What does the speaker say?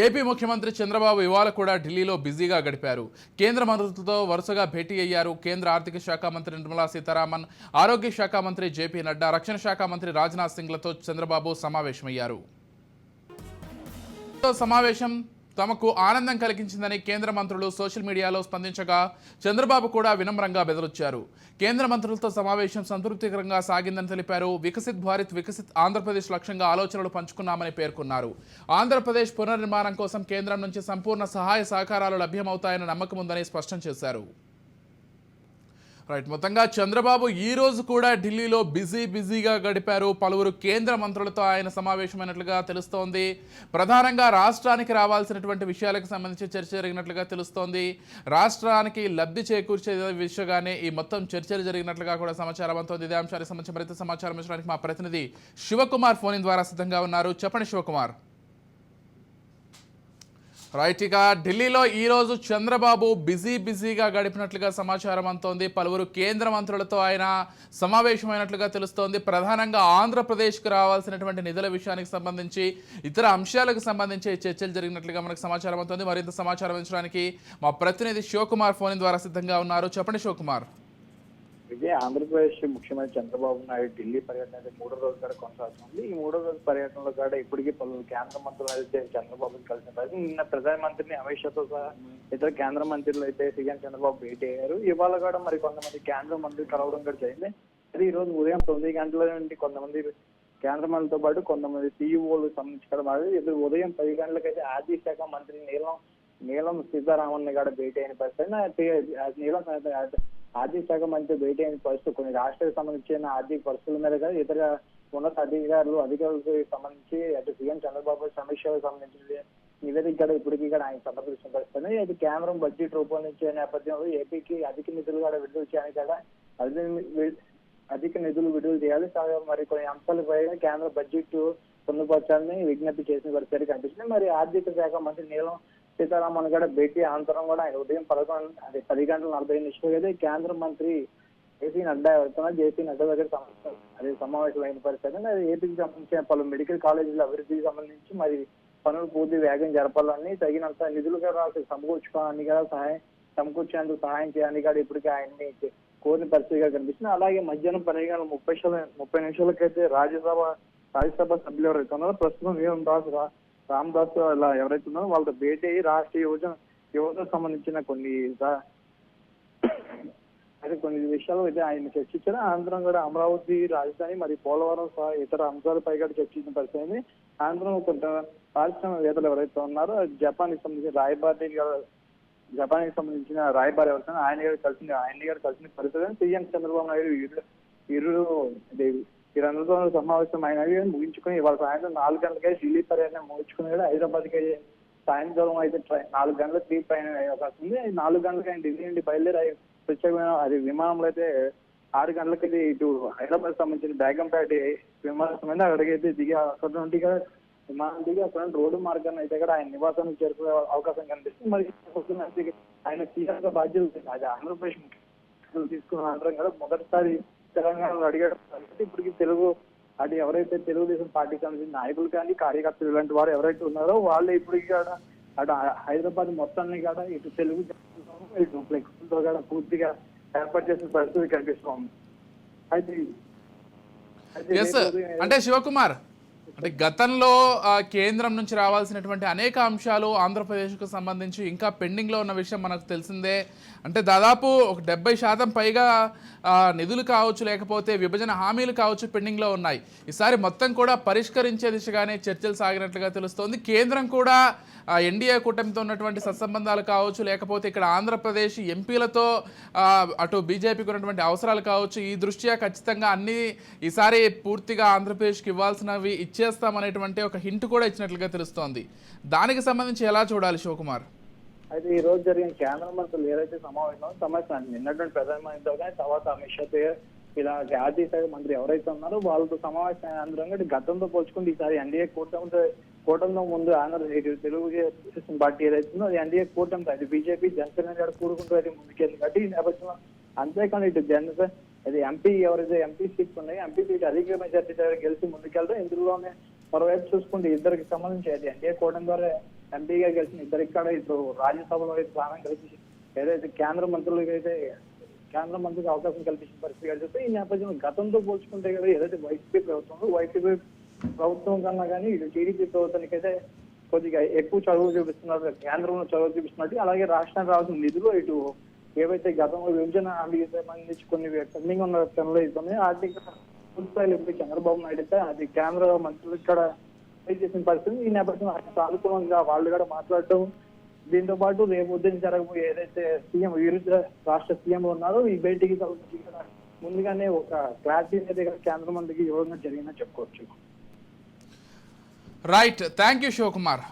AP ముఖ్యమంత్రి చంద్రబాబు ఇవాళ కూడా ఢిల్లీలో బిజీగా గడిపారు. కేంద్ర మంత్రులతో వరుసగా భేటీ అయ్యారు. కేంద్ర ఆర్థిక శాఖ మంత్రి నిర్మలా సీతారామన్, ఆరోగ్య శాఖ మంత్రి జేపీ నడ్డా, రక్షణ శాఖ మంత్రి రాజ్నాథ్ సింగ్లతో చంద్రబాబు సమావేశమయ్యారు. సమావేశం తమకు ఆనందం కలిగించిందని కేంద్ర మంత్రులు సోషల్ మీడియాలో స్పందించగా చంద్రబాబు కూడా వినమ్రంగా బెదిరించారు. కేంద్ర మంత్రులతో సమావేశం సంతృప్తికరంగా సాగిందని తెలిపారు. వికసిత్ భారత్ వికసిత్ ఆంధ్రప్రదేశ్ లక్ష్యంగా ఆలోచనలు పంచుకున్నామని పేర్కొన్నారు. ఆంధ్రప్రదేశ్ పునర్నిర్మాణం కోసం కేంద్రం నుంచి సంపూర్ణ సహాయ సహకారాలు లభ్యమవుతాయని నమ్మకం ఉందని స్పష్టం చేశారు. మొత్తంగా చంద్రబాబు ఈ రోజు కూడా ఢిల్లీలో బిజీగా గడిపారు. పలువురు కేంద్ర మంత్రులతో ఆయన సమావేశమైనట్లుగా తెలుస్తోంది. ప్రధానంగా రాష్ట్రానికి రావాల్సినటువంటి విషయాలకు సంబంధించి చర్చ జరిగినట్లుగా తెలుస్తోంది. రాష్ట్రానికి లబ్ధి చేకూర్చే విషయంగానే ఈ మొత్తం చర్చలు జరిగినట్లుగా కూడా సమాచారం అందుతోంది. ఇదే అంశానికి సంబంధించి మరింత సమాచారం ఇచ్చడానికి మా ప్రతినిధి శివకుమార్ ఫోన్ ద్వారా సిద్ధంగా ఉన్నారు. చెప్పండి శివకుమార్. ఇక ఢిల్లీలో ఈరోజు చంద్రబాబు బిజీగా గడిపినట్లుగా సమాచారం అందుతోంది. పలువురు కేంద్ర మంత్రులతో ఆయన సమావేశమైనట్లుగా తెలుస్తోంది. ప్రధానంగా ఆంధ్రప్రదేశ్కు రావాల్సినటువంటి నిధుల విషయానికి సంబంధించి ఇతర అంశాలకు సంబంధించి చర్చలు జరిగినట్లుగా మనకు సమాచారం అందుతోంది. మరింత సమాచారం ఇచ్చడానికి మా ప్రతినిధి శివకుమార్ ఫోన్ ద్వారా సిద్ధంగా ఉన్నారు. చెప్పండి శివకుమార్. ఆంధ్రప్రదేశ్ ముఖ్యమంత్రి చంద్రబాబు నాయుడు ఢిల్లీ పర్యటన అయితే 3వ రోజు కూడా కొనసాగుతుంది. ఈ 3వ రోజు పర్యటనలో కూడా ఇప్పటికీ పలువురు కేంద్ర మంత్రులు అయితే చంద్రబాబుని కలిసిన పరిస్థితి. నిన్న ప్రధానమంత్రిని అమిత్ షాతో సహా ఇతర కేంద్ర మంత్రులు అయితే సీఎం చంద్రబాబు భేటీ అయ్యారు. ఇవాళ కూడా మరి కొంతమంది కేంద్ర మంత్రులు కలవడం కూడా జరిగింది. అది ఈ రోజు ఉదయం 9 గంటల నుండి కొంతమంది కేంద్ర మంత్రులతో పాటు కొంతమంది సీఈఓలు సంబంధించి ఉదయం 10 గంటలకైతే ఆర్థిక శాఖ మంత్రి నీలం సీతారామన్ కూడా భేటీ అయిన పరిస్థితి. ఆర్థిక శాఖ మంత్రి భేటీ అయిన పరిస్థితి కొన్ని రాష్ట్రాలకు సంబంధించిన ఆర్థిక పరిస్థితుల మీద కూడా ఇతర ఉన్నత అధికారులకు సంబంధించి అటు సీఎం చంద్రబాబు సమీక్షలకు సంబంధించిన నివేదిక కూడా ఇప్పటికీ కూడా ఆయన సమర్పించిన పరిస్థితి. అయితే కేంద్రం బడ్జెట్ రూపొందించే నేపథ్యంలో ఏపీకి అధిక నిధులు కూడా విడుదల చేయడానికి కూడా అధిక నిధులు విడుదల చేయాలి. మరి కొన్ని అంశాలపై కేంద్ర బడ్జెట్ పొందుపరచాలని విజ్ఞప్తి చేసిన పరిస్థితి కనిపిస్తుంది. మరి ఆర్థిక శాఖ మంత్రి నీలం సీతారామన్ కూడా భేటీ అనంతరం కూడా ఆయన ఉదయం 10 గంటల 40 నిమిషాలు కేంద్ర మంత్రి జేపీ నడ్డా దగ్గర సమావేశమైన పరిస్థితి. అది ఏపీకి సంబంధించిన పలు మెడికల్ కాలేజీల అభివృద్ధికి సంబంధించి మరి పనులు పూర్తి వేగం జరపాలని తగినంత నిధులు కూడా సమకూర్చుకోవడానికి కూడా సమకూర్చేందుకు సహాయం చేయడానికి కూడా ఇప్పటికీ ఆయన్ని కోరిన పరిస్థితిగా కనిపిస్తుంది. అలాగే మధ్యాహ్నం 12:30 నిమిషాలకైతే రాజ్యసభ సభ్యులు ఎవరైతే ఉన్నారో ప్రస్తుతం రామదాస్ ఇలా ఎవరైతే ఉన్నారో వాళ్ళతో భేటీ అయ్యి రాష్ట్ర యువతకు సంబంధించిన కొన్ని విషయాలు అయితే ఆయన చర్చించారు. అనంతరం కూడా అమరావతి రాజధాని మరి పోలవరం సహా ఇతర అంశాలపై కూడా చర్చించిన పరిస్థితి. అనంతరం కొంత పారిశ్రామికవేత్తలు ఎవరైతే ఉన్నారో జపాన్కి సంబంధించిన రాయబారి ఎవరైతే ఆయన్ని కలిసిన పరిస్థితి. సీఎం చంద్రబాబు నాయుడు వీరందరితో సమావేశం అయినవి ముగించుకుని ఇవాళ సాయంత్రం 4 గంటలకే ఢిల్లీ పర్యటన ముగించుకుని హైదరాబాద్ కి సాయంత్రం అయితే 4 గంటలకు ట్రిప్ అయిన అవకాశం ఉంది. 4 గంటలకు ఆయన ఢిల్లీ నుండి బయలుదేరి ప్రత్యేకమైన విమానంలో అయితే 6 గంటలకి ఇటు హైదరాబాద్ సంబంధించిన బేగంపేట విమానాశ్రయం అక్కడికైతే దిగి అక్కడ నుండి విమానం దిగి అక్కడ రోడ్డు మార్గాన్ని అయితే కూడా ఆయన నివాసానికి చేరుకునే అవకాశం కనిపిస్తుంది. మరి ఆయన సీఎంగా బాధ్యత అది ఆంధ్రప్రదేశ్ ముఖ్యమంత్రి తీసుకున్న అనంతరం కూడా మొదటిసారి తెలంగాణలో అడిగాడు. ఇప్పటికి అది ఎవరైతే తెలుగుదేశం పార్టీకి సంబంధించిన నాయకులు కానీ కార్యకర్తలు ఇలాంటి వారు ఎవరైతే ఉన్నారో వాళ్ళు ఇప్పటికి కూడా అటు హైదరాబాద్ మొత్తాన్ని కూడా ఇటు తెలుగు ఇటు ఫ్లెక్స్తో కూడా పూర్తిగా ఏర్పాటు చేసిన పరిస్థితి కనిపిస్తోంది. అంటే శివకుమార్, అంటే గతంలో కేంద్రం నుంచి రావాల్సినటువంటి అనేక అంశాలు ఆంధ్రప్రదేశ్కు సంబంధించి ఇంకా పెండింగ్లో ఉన్న విషయం మనకు తెలిసిందే. అంటే దాదాపు ఒక 70% పైగా నిధులు కావచ్చు, లేకపోతే విభజన హామీలు కావచ్చు పెండింగ్లో ఉన్నాయి. ఈసారి మొత్తం కూడా పరిష్కరించే దిశగానే చర్చలు సాగినట్లుగా తెలుస్తోంది. కేంద్రం కూడా ఎన్డీఏ కూటమితో ఉన్నటువంటి సత్సంబంధాలు కావచ్చు, లేకపోతే ఇక్కడ ఆంధ్రప్రదేశ్ ఎంపీలతో అటు బీజేపీకి ఉన్నటువంటి అవసరాలు కావచ్చు, ఈ దృష్ట్యా ఖచ్చితంగా అన్ని ఈసారి పూర్తిగా ఆంధ్రప్రదేశ్కి ఇవ్వాల్సినవి ఇచ్చేస్తామనేటువంటి ఒక హింట్ కూడా ఇచ్చినట్లుగా తెలుస్తోంది. దానికి సంబంధించి ఎలా చూడాలి శివకుమార్? అయితే ఈ రోజు జరిగిన కేంద్ర మంత్రులు ఏదైతే సమావేశం నిన్నటువంటి ప్రధానమంత్రితో కానీ తర్వాత అమిత్ షాతో ఇలా ఆర్థిక శాఖ మంత్రి ఎవరైతే ఉన్నారో వాళ్ళతో సమావేశం అందరం గతంతో పోల్చుకుంటే ఈసారి ఎన్డీఏ కూటమిలో ముందు తెలుగుదేశం పార్టీ ఏదైతుందో అది ఎన్డీఏ కూటమి అది బీజేపీ జనసేన కూడా కూడుకుంటూ అది ముందుకెళ్ళి కాబట్టి ఈ నేపథ్యంలో అంతేకాని ఇటు జనసేన అది ఎంపీ ఎవరైతే ఎంపీ సీట్స్ ఉన్నాయి ఎంపీ సీట్ అధిక మెజార్టీ గెలిచి ముందుకెళ్తాం. ఇందులోనే మరోవైపు చూసుకుంటే ఇద్దరికి సంబంధించి అది ఎన్డీఏ కూటమి ద్వారా ఎంపీగా గెలిచిన ఇద్దరికి కూడా ఇప్పుడు రాజ్యసభలో అయితే స్థానం కల్పించి ఏదైతే కేంద్ర మంత్రికి అవకాశం కల్పించిన పరిస్థితి కల్పిస్తే ఈ నేపథ్యంలో గతంతో పోల్చుకుంటే కదా ఏదైతే వైసీపీ ప్రభుత్వం కన్నా కానీ ఇటు టీడీపీ ప్రభుత్వానికి అయితే కొద్దిగా ఎక్కువ చదువు చూపిస్తున్నారు, కేంద్రంలో చదువు చూపిస్తున్నట్టు. అలాగే రాష్ట్రానికి రావాల్సిన నిధులు ఇటు ఏవైతే గతంలో విభజన హామీకి సంబంధించి కొన్ని పెండింగ్ ఉన్న పనులు ఇస్తున్నాయి ఆర్థిక పూర్తిస్థాయిలో ఇప్పుడు చంద్రబాబు నాయుడు అయితే అది కేంద్ర మంత్రులు ఇక్కడ చేసిన పరిస్థితి. ఈ నేపథ్యంలో సానుకూలంగా వాళ్ళు కూడా మాట్లాడటం, దీంతో పాటు రేపు ఉదయం జరగబోయే ఏదైతే సీఎం విరుద్ధ రాష్ట్ర సీఎం ఉన్నారో ఈ భేటీకి ముందుగానే ఒక క్లారిటీ అనేది కేంద్ర మంత్రికి ఇవ్వడం జరిగిందని చెప్పుకోవచ్చు. Right, thank you Shivakumar.